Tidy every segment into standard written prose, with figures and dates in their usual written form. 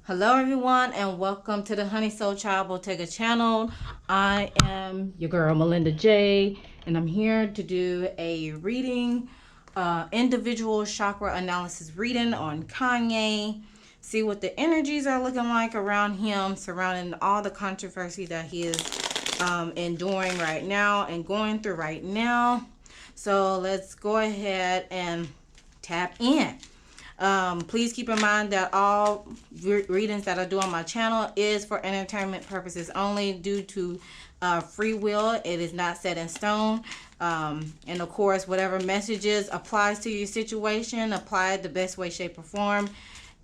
Hello everyone and welcome to the Honey Soul Child Bottega channel. I am your girl Melinda J and I'm here to do a reading, individual chakra analysis reading on Kanye. See what the energies are looking like around him, surrounding all the controversy that he is enduring right now and going through right now. So let's go ahead and tap in. Please keep in mind that all readings that I do on my channel is for entertainment purposes only, due to free will. It is not set in stone. And of course, whatever messages applies to your situation, apply it the best way, shape, or form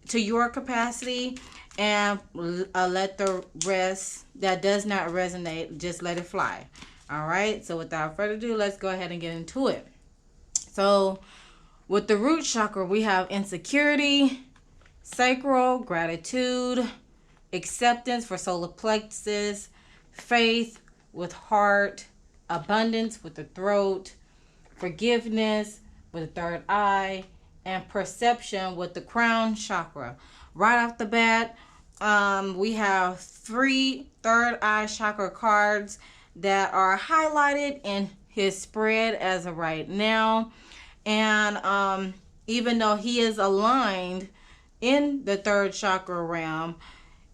to your capacity, and let the rest that does not resonate, just let it fly. All right, so without further ado, let's go ahead and get into it. So with the root chakra, we have insecurity, sacral, gratitude, acceptance for solar plexus, faith with heart, abundance with the throat, forgiveness with the third eye, and perception with the crown chakra. Right off the bat, we have 3 third eye chakra cards that are highlighted in his spread as of right now. And even though he is aligned in the third chakra realm,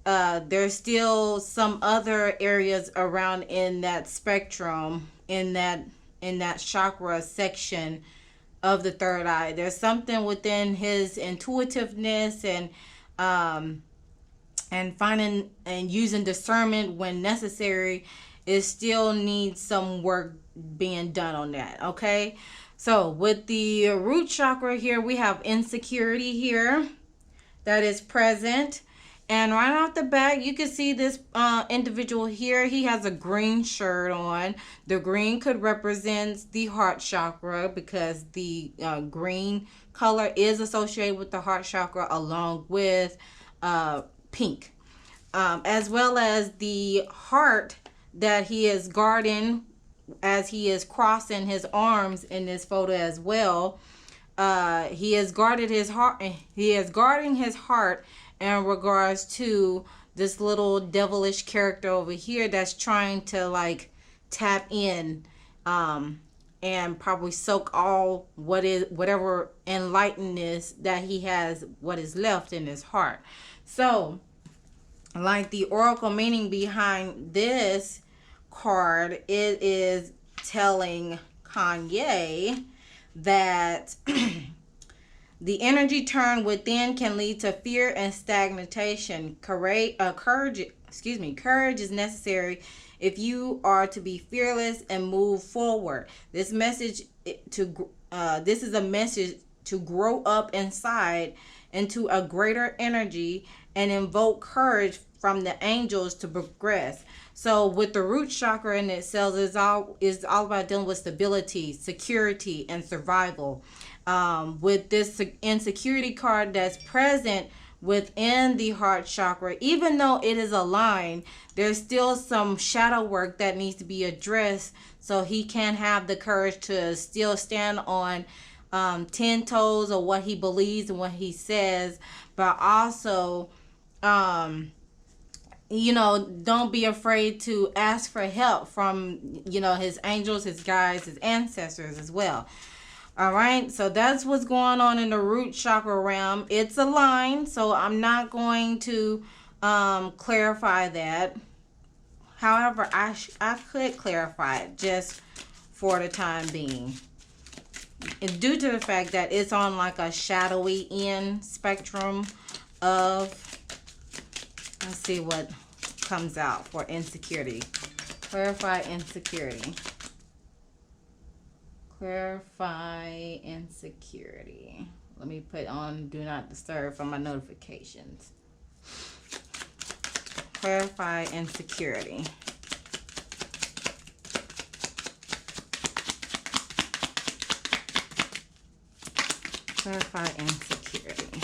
there's still some other areas around in that spectrum, in that chakra section of the third eye. There's something within his intuitiveness and finding and using discernment when necessary. It still needs some work being done on that. Okay. So with the root chakra here, we have insecurity here that is present. And right off the bat, you can see this individual here. He has a green shirt on. The green could represent the heart chakra, because the green color is associated with the heart chakra, along with pink. As well as the heart that he is guarding as he is crossing his arms in this photo as well. He has guarded his heart. He is guarding his heart in regards to this little devilish character over here that's trying to like tap in and probably soak all whatever enlightenedness that he has, what is left in his heart. So like the oracle meaning behind this card, it is telling Kanye that the energy turn within can lead to fear and stagnation. Courage is necessary if you are to be fearless and move forward. This is a message to grow up inside into a greater energy and invoke courage from the angels to progress. So with the root chakra in itself, is all about dealing with stability, security, and survival. With this insecurity card that's present within the heart chakra, even though it is aligned, there's still some shadow work that needs to be addressed, so he can have the courage to still stand on 10 toes of what he believes and what he says, but also don't be afraid to ask for help from his angels, his guides, his ancestors as well. All right, so that's what's going on in the root chakra realm. It's aligned, so I'm not going to clarify that. However, I could clarify it just for the time being, and due to the fact that it's on like a shadowy end spectrum of, let's see what comes out for insecurity. Clarify insecurity. Clarify insecurity. Let me put on do not disturb from my notifications. Clarify insecurity. Clarify insecurity.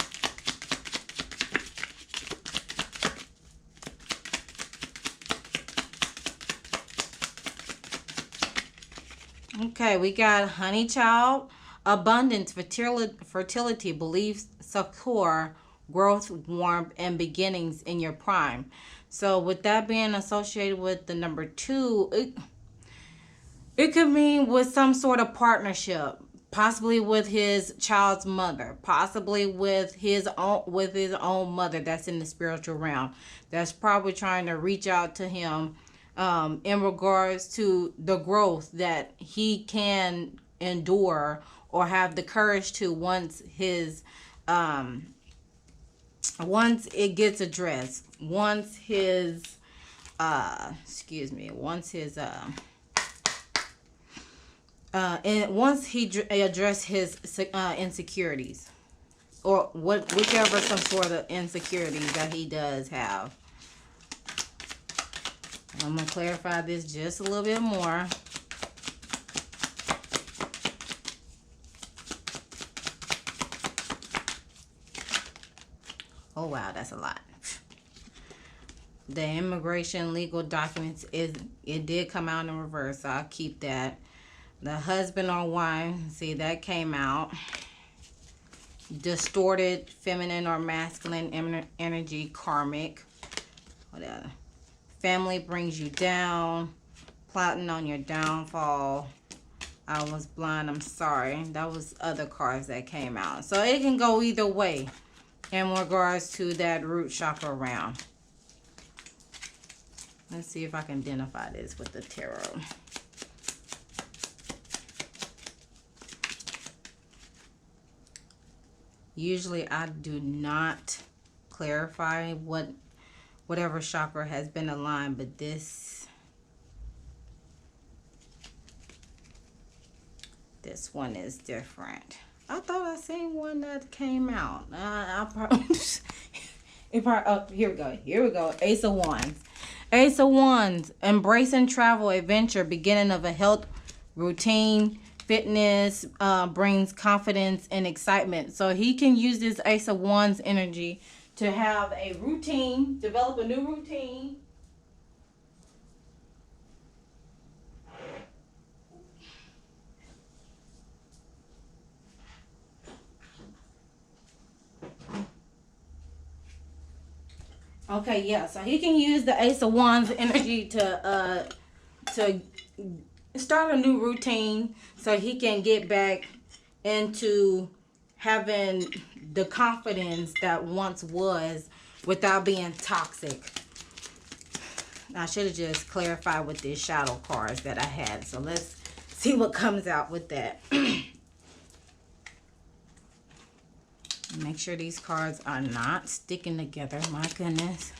Okay, we got honey child, abundance, fertility, beliefs, succor, growth, warmth, and beginnings in your prime. So with that being associated with the number 2, it could mean with some sort of partnership, possibly with his child's mother, possibly with his own mother that's in the spiritual realm. That's probably trying to reach out to him in regards to the growth that he can endure or have the courage to once it gets addressed, once his and once he addressed his insecurities, or whichever some sort of insecurities that he does have. I'm gonna clarify this just a little bit more. Oh wow, that's a lot. The immigration legal documents, it did come out in reverse, so I'll keep that. The husband or wife, see, that came out. Distorted feminine or masculine energy, karmic. Whatever. Family brings you down. Plotting on your downfall. I was blind, I'm sorry. That was other cards that came out. So it can go either way in regards to that root chakra round. Let's see if I can identify this with the tarot. Usually I do not clarify whatever chakra has been aligned, but this one is different. I thought I seen one that came out. I probably here we go. Ace of Wands. Ace of Wands, embracing travel, adventure, beginning of a health routine. Fitness brings confidence and excitement. So he can use this Ace of Wands energy to have a routine, develop a new routine. Okay, yeah, so he can use the Ace of Wands energy to start a new routine so he can get back into having the confidence that once was without being toxic. I should have just clarified with these shadow cards that I had. So let's see what comes out with that. Make sure these cards are not sticking together. My goodness.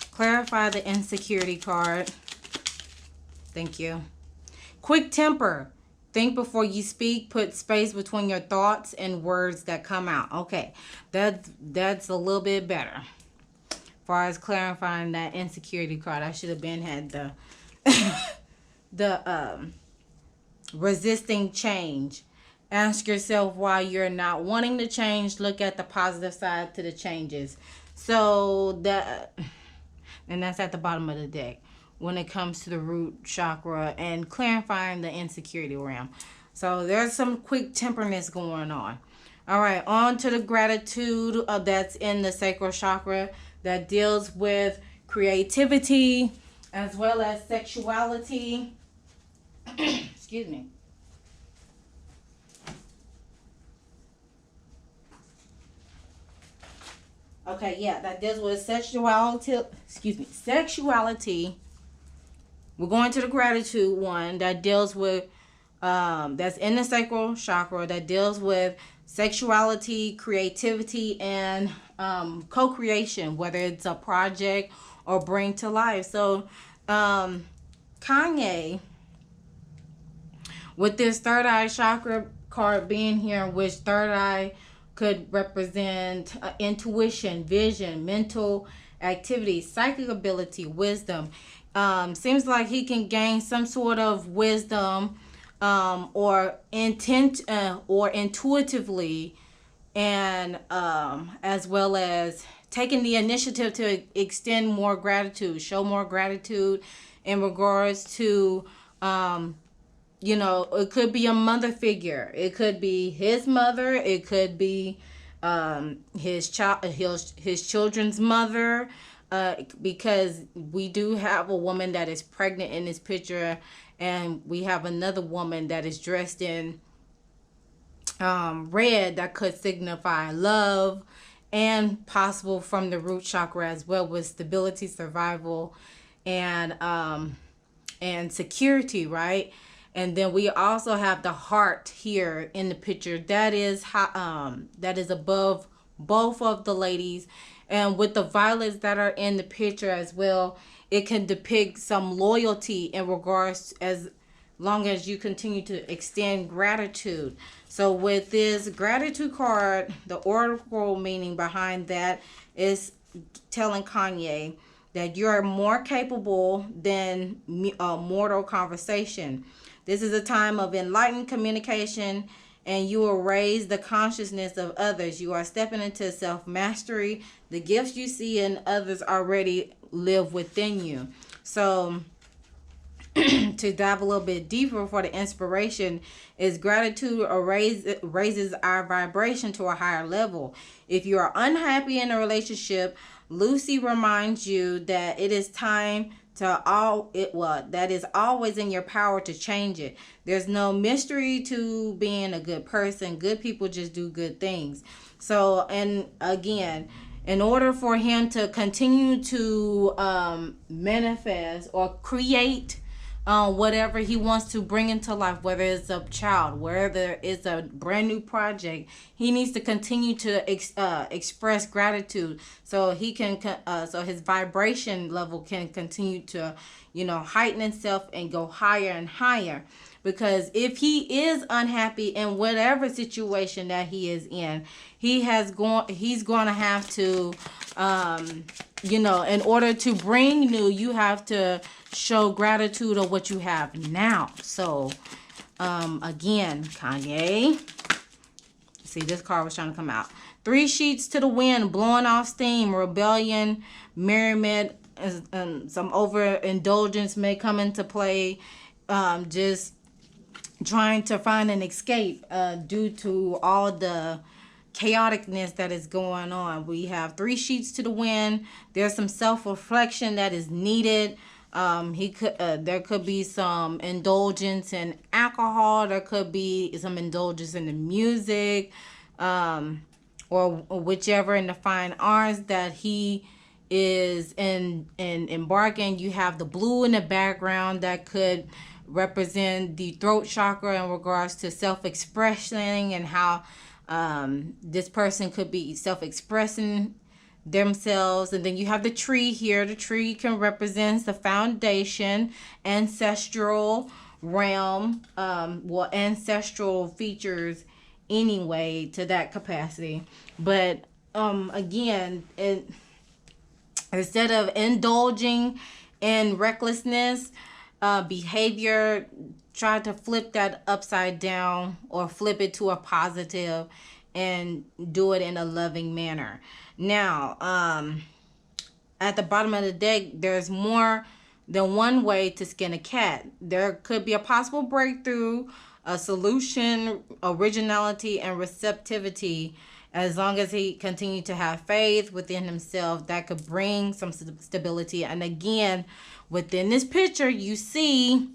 Clarify the insecurity card. Thank you. Quick temper. Think before you speak. Put space between your thoughts and words that come out. Okay, that's a little bit better. As far as clarifying that insecurity card, I should have had the resisting change. Ask yourself why you're not wanting to change. Look at the positive side to the changes. So and that's at the bottom of the deck when it comes to the root chakra and clarifying the insecurity realm. So there's some quick temperness going on. All right, on to the gratitude that's in the sacral chakra that deals with creativity as well as sexuality. Excuse me. Okay, yeah, that deals with sexuality. Sexuality. We're going to the gratitude one that deals with, that's in the sacral chakra, that deals with sexuality, creativity, and co-creation, whether it's a project or bring to life. So, Kanye, with this third eye chakra card being here, which third eye could represent intuition, vision, mental activity, psychic ability, wisdom. Seems like he can gain some sort of wisdom or intent or intuitively, and as well as taking the initiative to extend more gratitude, show more gratitude in regards to it could be a mother figure. It could be his mother. It could be his children's mother, because we do have a woman that is pregnant in this picture, and we have another woman that is dressed in red that could signify love, and possible from the root chakra as well, with stability, survival, and security, right? And then we also have the heart here in the picture that is that is above both of the ladies, and with the violets that are in the picture as well, it can depict some loyalty in regards as long as you continue to extend gratitude. So with this gratitude card, the oracle meaning behind that is telling Kanye that you are more capable than mortal conversation. This is a time of enlightened communication, and you will raise the consciousness of others. You are stepping into self-mastery. The gifts you see in others already live within you. So to dive a little bit deeper for the inspiration is gratitude raises our vibration to a higher level. If you are unhappy in a relationship, Lucy reminds you that it is time that is always in your power to change it. There's no mystery to being a good person. Good people just do good things. So, and again, in order for him to continue to manifest or create whatever he wants to bring into life, whether it's a child, whether it's a brand new project, he needs to continue to express gratitude, so he can so his vibration level can continue to heighten itself and go higher and higher. Because if he is unhappy in whatever situation that he is in, he's going to have to in order to bring new, you have to show gratitude of what you have now. So again, Kanye, see, this card was trying to come out. 3 sheets to the wind, blowing off steam, rebellion, merriment, and some overindulgence may come into play. Just trying to find an escape due to all the chaoticness that is going on. We have 3 sheets to the wind. There's some self-reflection that is needed. There could be some indulgence in alcohol. There could be some indulgence in the music, or whichever in the fine arts that he is embarking. You have the blue in the background that could represent the throat chakra in regards to self-expressing, and how this person could be self-expressing themselves. And then you have the tree here. The tree can represent the foundation, ancestral realm, ancestral features anyway, to that capacity. But again, instead of indulging in recklessness behavior, try to flip that upside down, or flip it to a positive, and do it in a loving manner. Now, at the bottom of the deck, there's more than one way to skin a cat. There could be a possible breakthrough, a solution, originality, and receptivity. As long as he continued to have faith within himself, that could bring some stability. And again, within this picture, you see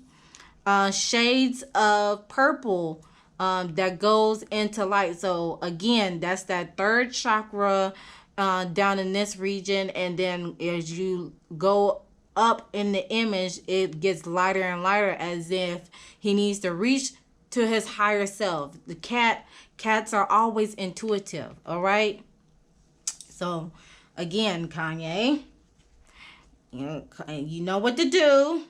shades of purple that goes into light. So again, that's that 3rd chakra down in this region. And then as you go up in the image, it gets lighter and lighter, as if he needs to reach to his higher self. The cats are always intuitive, all right? So again, Kanye, you know what to do.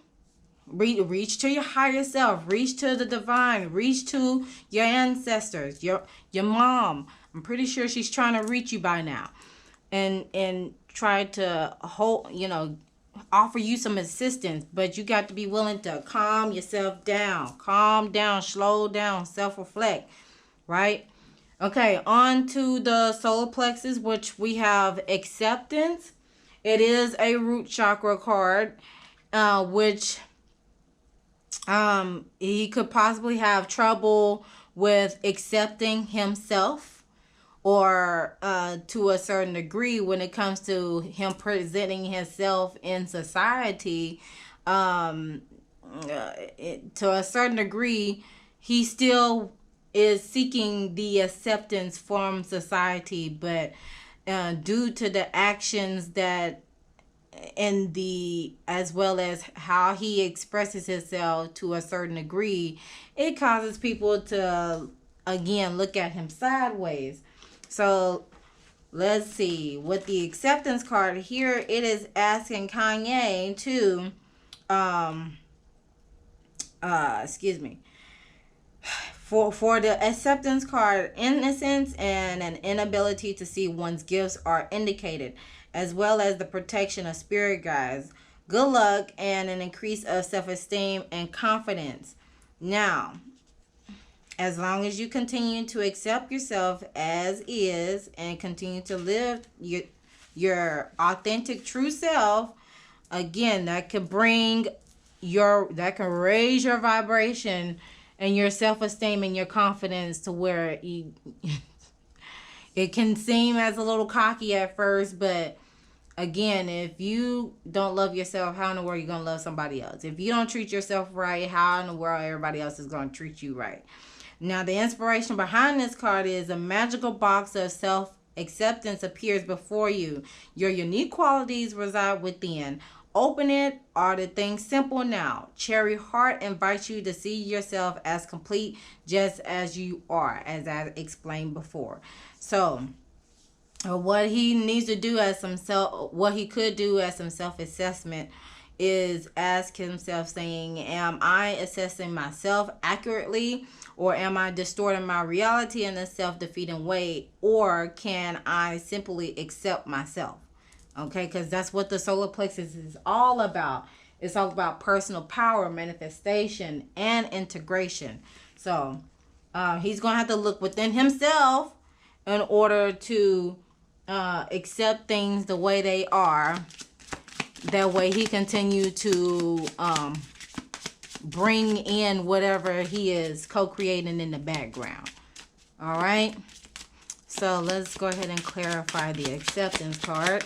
Reach to your higher self, reach to the divine, reach to your ancestors, your mom. I'm pretty sure she's trying to reach you by now, and try to offer you some assistance. But you got to be willing to calm yourself down, slow down, self-reflect, right? Okay, on to the solar plexus, which we have acceptance. It is a root chakra card, which he could possibly have trouble with accepting himself, or to a certain degree when it comes to him presenting himself in society. To a certain degree, he still is seeking the acceptance from society, but due to the actions that and the as well as how he expresses himself to a certain degree, it causes people to again look at him sideways. So let's see, with the acceptance card here, it is asking Kanye to excuse me, for the acceptance card, innocence and an inability to see one's gifts are indicated, as well as the protection of spirit guides, good luck, and an increase of self-esteem and confidence. Now, as long as you continue to accept yourself as is and continue to live your authentic true self, again, that can raise your vibration and your self-esteem and your confidence to where it can seem as a little cocky at first, but again, if you don't love yourself, how in the world are you going to love somebody else? If you don't treat yourself right, how in the world everybody else is going to treat you right? Now, the inspiration behind this card is a magical box of self-acceptance appears before you. Your unique qualities reside within. Open it. Are the things simple now? Cherry Heart invites you to see yourself as complete just as you are, as I explained before. So, what he needs to do as what he could do as some self-assessment is ask himself saying, am I assessing myself accurately, or am I distorting my reality in a self-defeating way, or can I simply accept myself? Okay, because that's what the solar plexus is all about. It's all about personal power, manifestation, and integration. So he's going to have to look within himself in order to accept things the way they are. That way he continue to bring in whatever he is co-creating in the background. All right. So let's go ahead and clarify the acceptance card.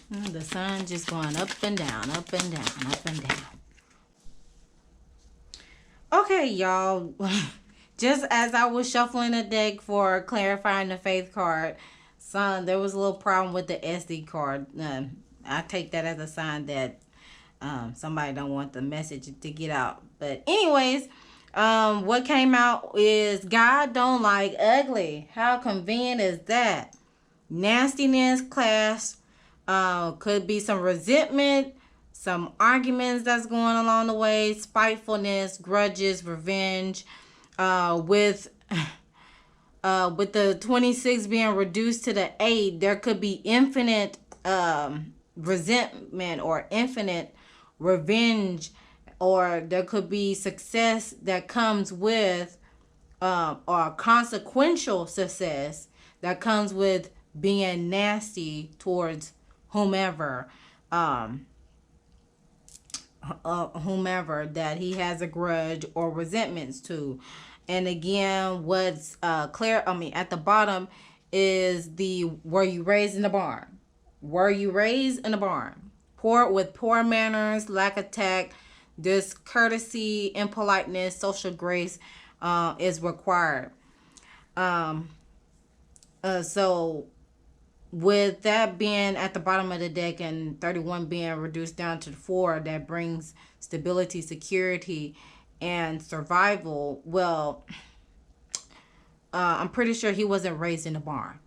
The sun just going up and down, up and down, up and down. Okay, y'all. Just as I was shuffling the deck for clarifying the faith card, there was a little problem with the SD card. I take that as a sign that somebody don't want the message to get out. But anyways, what came out is God don't like ugly. How convenient is that? Nastiness, class. Could be some resentment, some arguments that's going along the way, spitefulness, grudges, revenge. With the 26 being reduced to the 8, there could be infinite resentment or infinite revenge, or there could be success that comes with or consequential success that comes with being nasty towards whomever that he has a grudge or resentments to. And again, what's at the bottom is were you raised in the barn? Were you raised in a barn? Poor manners, lack of tact, discourtesy, impoliteness, social grace is required. So with that being at the bottom of the deck and 31 being reduced down to 4, that brings stability, security, and survival. Well, I'm pretty sure he wasn't raised in a barn.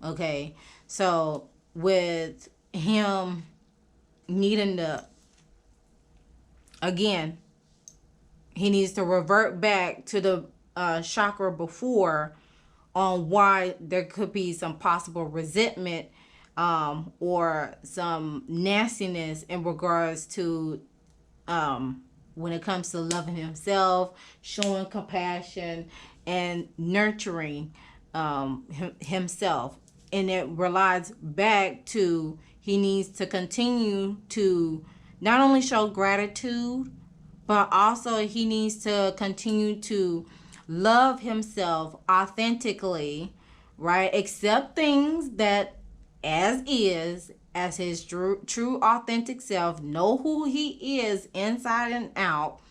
Okay, so with him needing to, again, he needs to revert back to the chakra before on why there could be some possible resentment or some nastiness in regards to when it comes to loving himself, showing compassion, and nurturing himself. And it relies back to he needs to continue to not only show gratitude, but also he needs to continue to love himself authentically, right? Accept things that as is, as his true authentic self. Know who he is inside and out.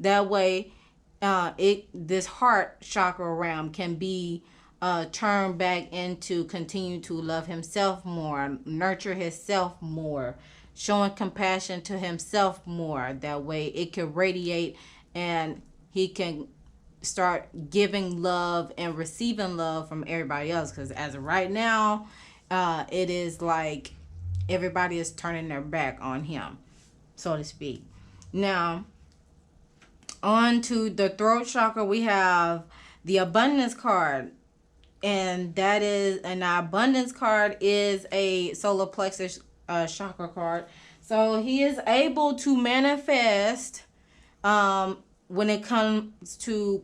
That way, this heart chakra realm can be turned back into continue to love himself more, nurture himself more, showing compassion to himself more. That way, it can radiate and he can start giving love and receiving love from everybody else. Because as of right now, it is like everybody is turning their back on him, so to speak. Now, on to the throat chakra, we have the abundance card. And that is, and the abundance card is a solar plexus chakra card. So he is able to manifest when it comes to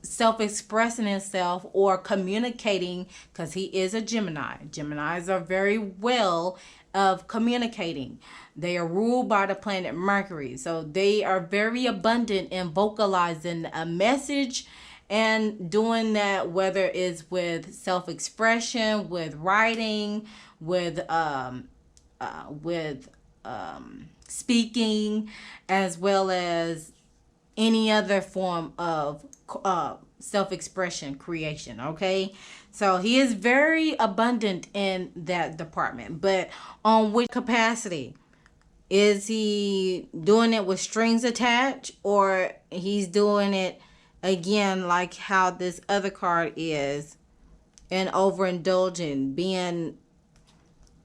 self-expressing himself or communicating, because he is a Gemini. Geminis are very well of communicating. They are ruled by the planet Mercury, so they are very abundant in vocalizing a message and doing that, whether it's with self-expression, with writing, with speaking, as well as any other form of self-expression creation. Okay, so he is very abundant in that department, but on which capacity? Is he doing it with strings attached, or he's doing it again like how this other card is, and overindulging, being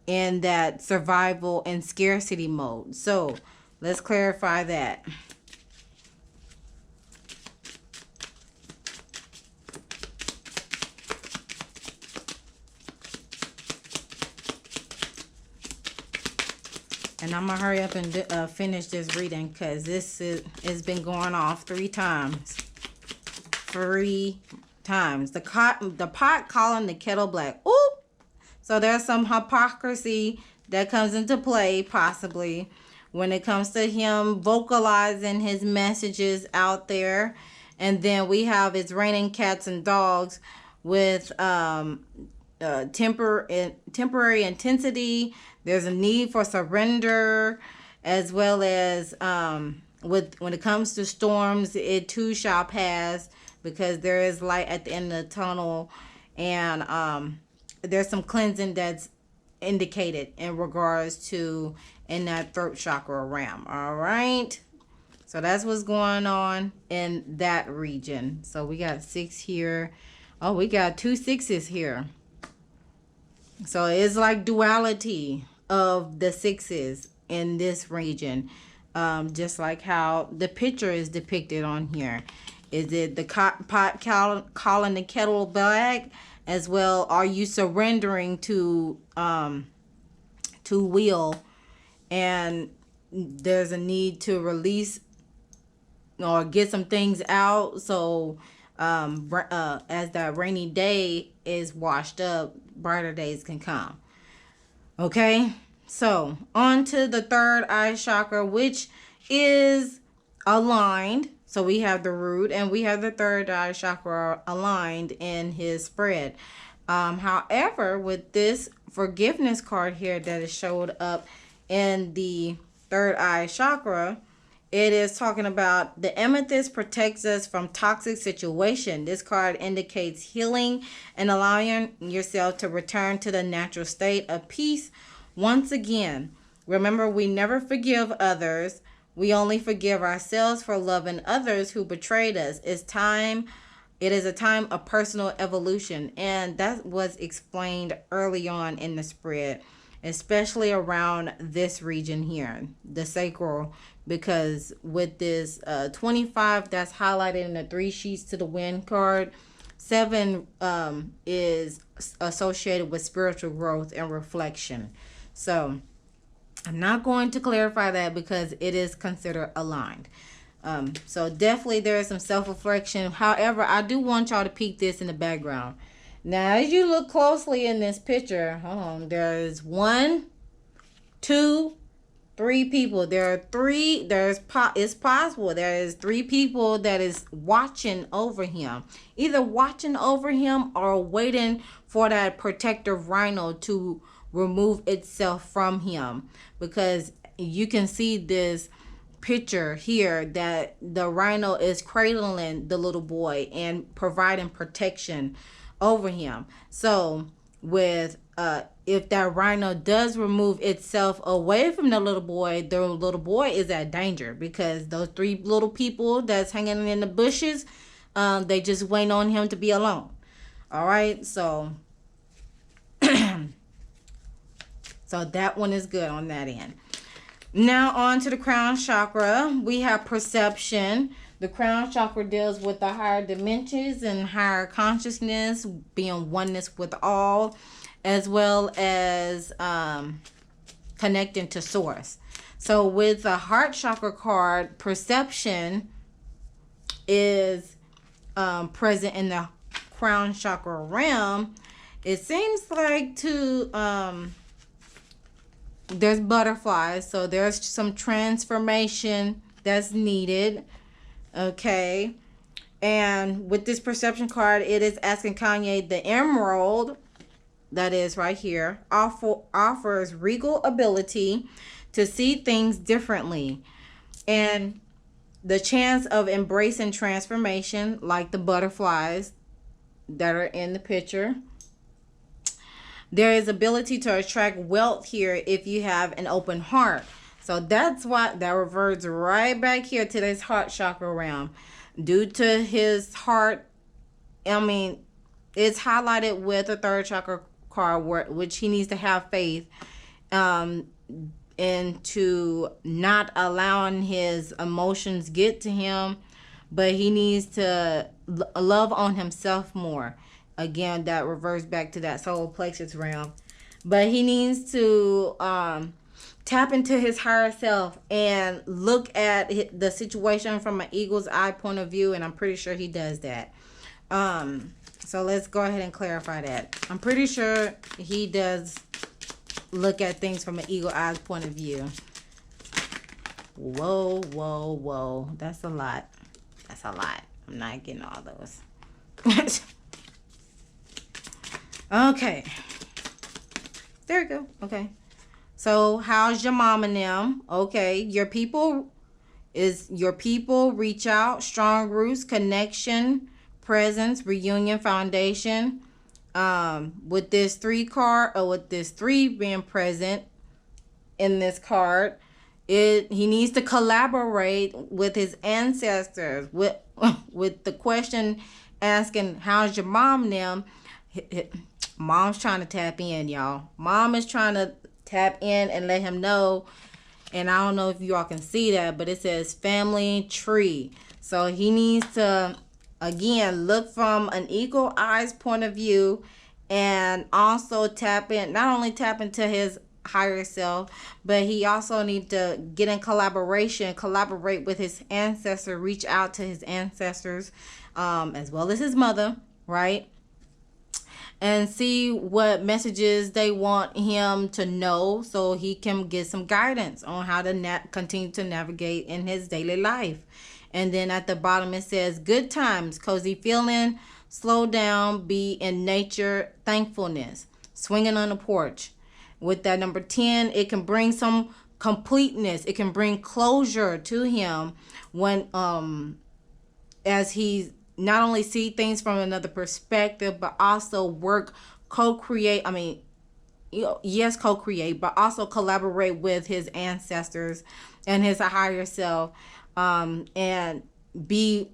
in that survival and scarcity mode? So let's clarify that. And I'm going to hurry up and finish this reading, because this has been going off 3 times. 3 times. The pot calling the kettle black. Oop! So there's some hypocrisy that comes into play, possibly, when it comes to him vocalizing his messages out there. And then we have It's Raining Cats and Dogs with temporary intensity. There's a need for surrender, as well as when it comes to storms, it too shall pass, because there is light at the end of the tunnel. And there's some cleansing that's indicated in regards to in that throat chakra realm. All right, so that's what's going on in that region. So we got 6 here. Oh, we got 2 6s here. So it's like duality of the 6s in this region, just like how the picture is depicted on here. Is it the pot calling the kettle black? As well, are you surrendering to will, and there's a need to release or get some things out, so as that rainy day is washed up, brighter days can come. Okay, so on to the third eye chakra, which is aligned. So we have the root and we have the third eye chakra aligned in his spread. However, with this forgiveness card here that is showed up in the third eye chakra, it is talking about the amethyst protects us from toxic situation. This card indicates healing and allowing yourself to return to the natural state of peace once again. Remember, we never forgive others. We only forgive ourselves for loving others who betrayed us. It is a time of personal evolution. And that was explained early on in the spread, especially around this region here, the sacral, because with this 25 that's highlighted in the 3 sheets to the wind card, 7 is associated with spiritual growth and reflection. So I'm not going to clarify that because it is considered aligned. So definitely there is some self-reflection. However, I do want y'all to peek this in the background. Now, as you look closely in this picture, hold on, there's 1, 2, three people. There are three. It's possible there is three people that is watching over him, either watching over him or waiting for that protective rhino to remove itself from him, because you can see this picture here that the rhino is cradling the little boy and providing protection over him. So with if that rhino does remove itself away from the little boy is at danger, because those three little people that's hanging in the bushes, they just wait on him to be alone. All right, so so that one is good on that end. Now on to the crown chakra. We have perception. The crown chakra deals with the higher dimensions and higher consciousness, being oneness with all, as well as connecting to source. So with the heart chakra card, perception is present in the crown chakra realm. It seems like there's butterflies, so there's some transformation that's needed. Okay, and with this perception card, it is asking Kanye, the emerald that is right here offers regal ability to see things differently, and the chance of embracing transformation, like the butterflies that are in the picture. There is ability to attract wealth here if you have an open heart. So that's why that reverts right back here to this heart chakra realm. Due to his heart, I mean, it's highlighted with a third chakra card, which he needs to have faith into not allowing his emotions get to him, but he needs to love on himself more. Again, that reverts back to that solar plexus realm. But he needs to tap into his higher self and look at the situation from an eagle's eye point of view, and I'm pretty sure he does that. So let's go ahead and clarify that. I'm pretty sure he does look at things from an eagle eye's point of view. Whoa, whoa, whoa. That's a lot. That's a lot. I'm not getting all those. Okay. There you go. Okay. So how's your mom and them? Okay. Your people reach out, strong roots, connection, presence, reunion, foundation. With this 3 card, or with this 3 being present in this card, he needs to collaborate with his ancestors. With the question asking, how's your mom and them? Mom's trying to tap in, y'all. Mom is trying to tap in and let him know. And I don't know if you all can see that, but it says family tree. So he needs to, again, look from an eagle eye's point of view, and also not only tap into his higher self, but he also needs to get in collaborate with his ancestor, reach out to his ancestors, as well as his mother, right? And see what messages they want him to know, so he can get some guidance on how to continue to navigate in his daily life. And then at the bottom it says, good times, cozy feeling, slow down, be in nature, thankfulness, swinging on the porch. With that number 10, it can bring some completeness. It can bring closure to him when as he's not only see things from another perspective, but also co-create, but also collaborate with his ancestors and his higher self, and go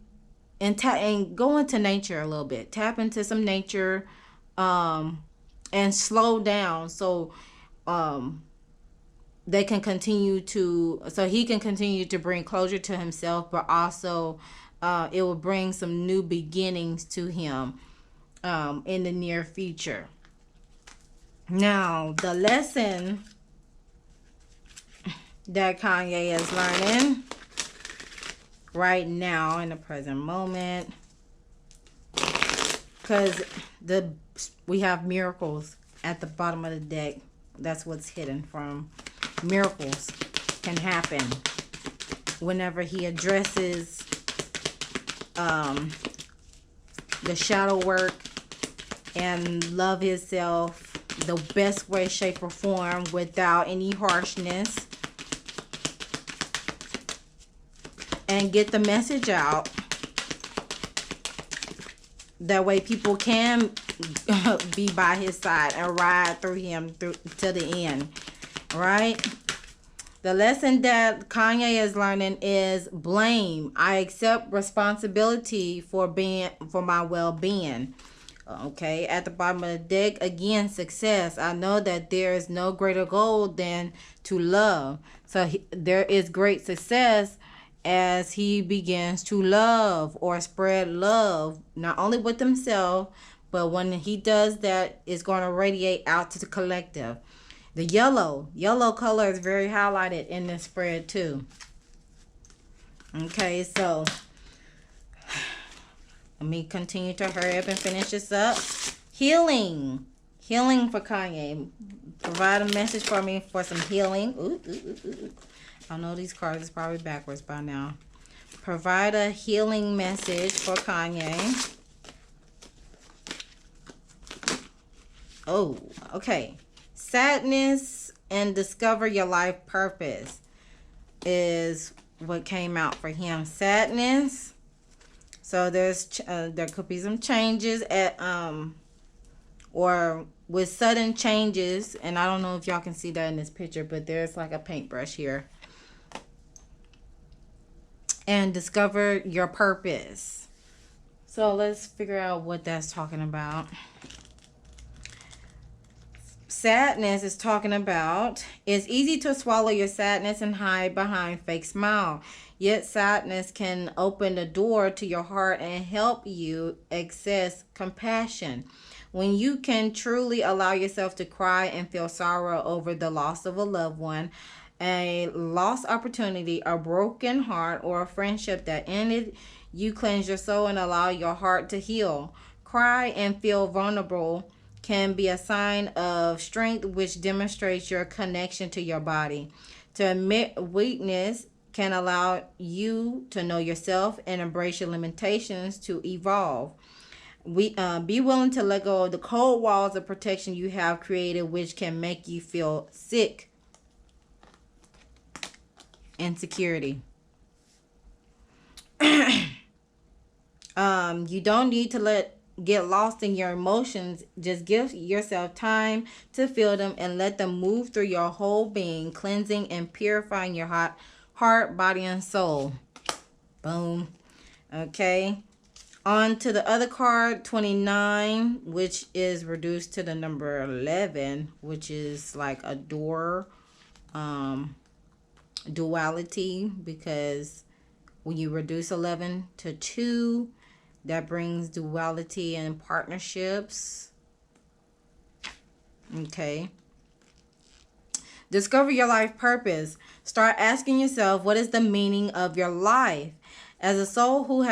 into nature a little bit, tap into some nature, and slow down, so he can continue to bring closure to himself, but also it will bring some new beginnings to him in the near future. Now, the lesson that Kanye is learning right now in the present moment, because we have miracles at the bottom of the deck. That's what's hidden from miracles. can happen whenever he addresses the shadow work and love himself the best way, shape, or form without any harshness, and get the message out. That way people can be by his side and ride through him to the end. Right? The lesson that Kanye is learning is blame. I accept responsibility for my well-being. Okay, at the bottom of the deck, again, success. I know that there is no greater goal than to love. So there is great success as he begins to love or spread love, not only with himself, but when he does that, it's going to radiate out to the collective. The yellow color is very highlighted in this spread too. Okay, so let me continue to hurry up and finish this up. Healing for Kanye. Provide a message for me for some healing. Ooh. I know these cards is probably backwards by now. Provide a healing message for Kanye. Oh, okay. Sadness and discover your life purpose is what came out for him. Sadness. So there could be some changes at or with sudden changes, and I don't know if y'all can see that in this picture, but there's like a paintbrush here. And discover your purpose. So let's figure out what that's talking about. Sadness is talking about, it's easy to swallow your sadness and hide behind fake smile. Yet sadness can open the door to your heart and help you access compassion. When you can truly allow yourself to cry and feel sorrow over the loss of a loved one, a lost opportunity, a broken heart, or a friendship that ended, you cleanse your soul and allow your heart to heal. Cry and feel vulnerable can be a sign of strength, which demonstrates your connection to your body. To admit weakness can allow you to know yourself and embrace your limitations to evolve. Be willing to let go of the cold walls of protection you have created, which can make you feel sick. Insecurity. You don't need to get lost in your emotions. Just give yourself time to feel them and let them move through your whole being, cleansing and purifying your heart, body, and soul. Boom. Okay. On to the other card, 29, which is reduced to the number 11, which is like a door, duality, because when you reduce 11 to 2, that brings duality and partnerships. Okay. Discover your life purpose. Start asking yourself, what is the meaning of your life? As a soul who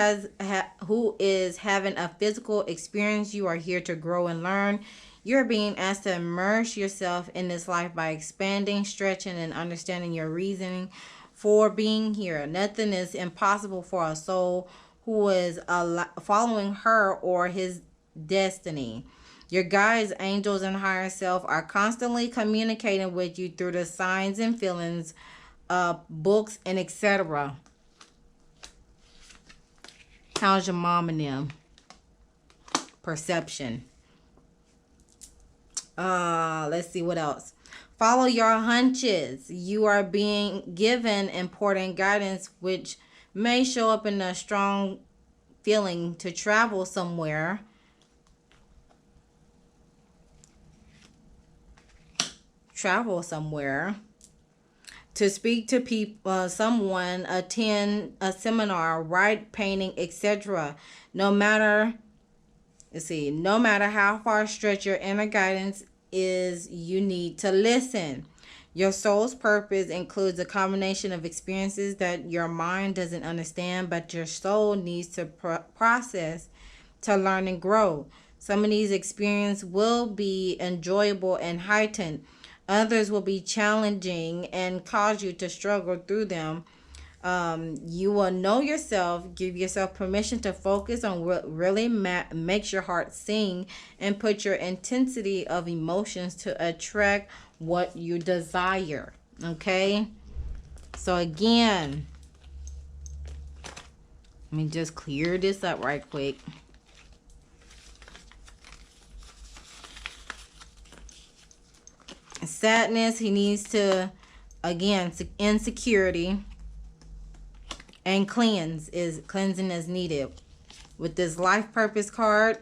is having a physical experience, you are here to grow and learn. You're being asked to immerse yourself in this life by expanding, stretching, and understanding your reasoning for being here. Nothing is impossible for a soul who is following her or his destiny. Your guides, angels, and higher self are constantly communicating with you through the signs and feelings, books, and etc. How's your mom and them? Perception. Let's see what else. Follow your hunches. You are being given important guidance, which may show up in a strong feeling to travel somewhere. To speak to people, someone, attend a seminar, write, painting, etc. No matter how far stretched your inner guidance is, you need to listen. Your soul's purpose includes a combination of experiences that your mind doesn't understand, but your soul needs to process to learn and grow. Some of these experiences will be enjoyable and heightened. Others will be challenging and cause you to struggle through them. You will know yourself, give yourself permission to focus on what really makes your heart sing, and put your intensity of emotions to attract what you desire. Okay? So again, let me just clear this up right quick. Sadness, he needs to, again, insecurity, and cleansing is needed. With this life purpose card,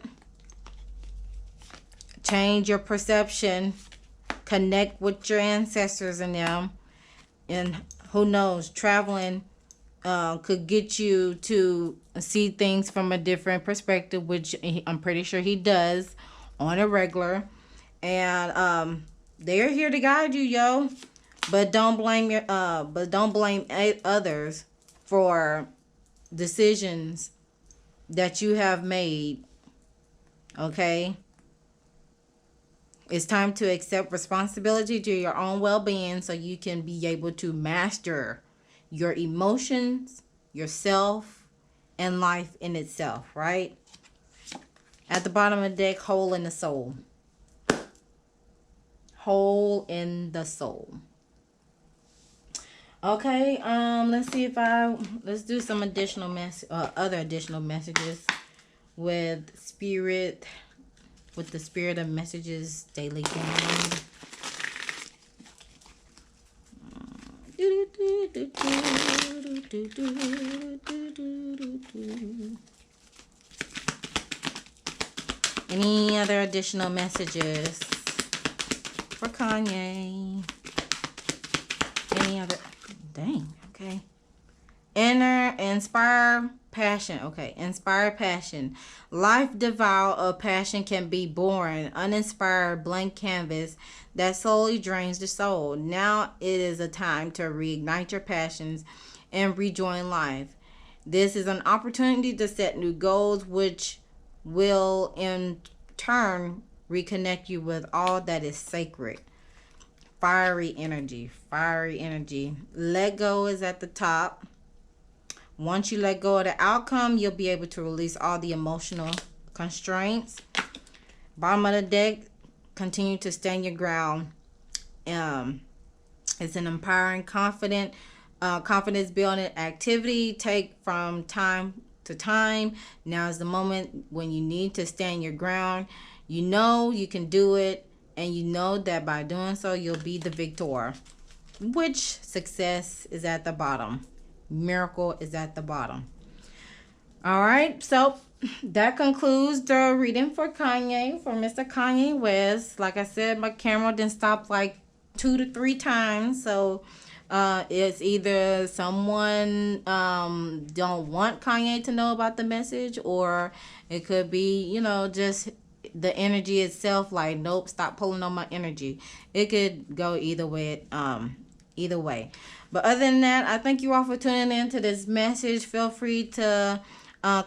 change your perception, connect with your ancestors and them, and who knows, traveling could get you to see things from a different perspective, which I'm pretty sure he does on a regular. And they're here to guide you, yo. But don't blame others for decisions that you have made. Okay? It's time to accept responsibility to your own well-being so you can be able to master your emotions, yourself, and life in itself, right? At the bottom of the deck, hole in the soul. Hole in the soul. Okay, let's see if let's do some additional other additional messages with spirit, with the spirit of messages daily guide. Any other additional messages for Kanye? Any other? Dang, okay. Inspire passion. Okay, inspire passion. Life devoid of passion can be boring, uninspired blank canvas that slowly drains the soul. Now it is a time to reignite your passions and rejoin life. This is an opportunity to set new goals, which will in turn reconnect you with all that is sacred. Fiery energy. Let go is at the top. Once you let go of the outcome, you'll be able to release all the emotional constraints. Bottom of the deck, continue to stand your ground. It's an empowering, confidence building activity. Take from time to time. Now is the moment when you need to stand your ground. You know you can do it, and you know that by doing so, you'll be the victor. Which success is at the bottom. Miracle is at the bottom. All right, so that concludes the reading for Kanye, for Mr. Kanye West. Like I said, my camera didn't stop like 2 to 3 times, so it's either someone don't want Kanye to know about the message, or it could be, you know, just the energy itself, like, nope, stop pulling on my energy. It could go either way. But other than that, I thank you all for tuning in to this message. Feel free to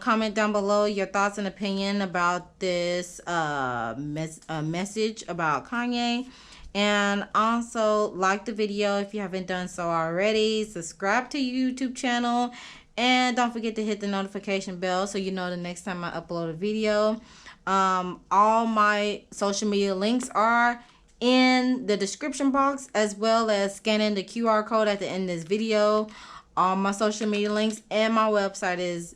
comment down below your thoughts and opinion about this message about Kanye. And also like the video if you haven't done so already. Subscribe to your YouTube channel. And don't forget to hit the notification bell so you know the next time I upload a video. All my social media links are in the description box, as well as scanning the QR code at the end of this video. All my social media links and my website is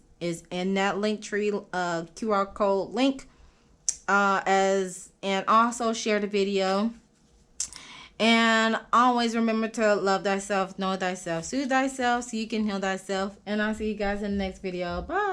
in that link tree QR code link. And also share the video. And always remember to love thyself, know thyself, soothe thyself, so you can heal thyself. And I'll see you guys in the next video. Bye.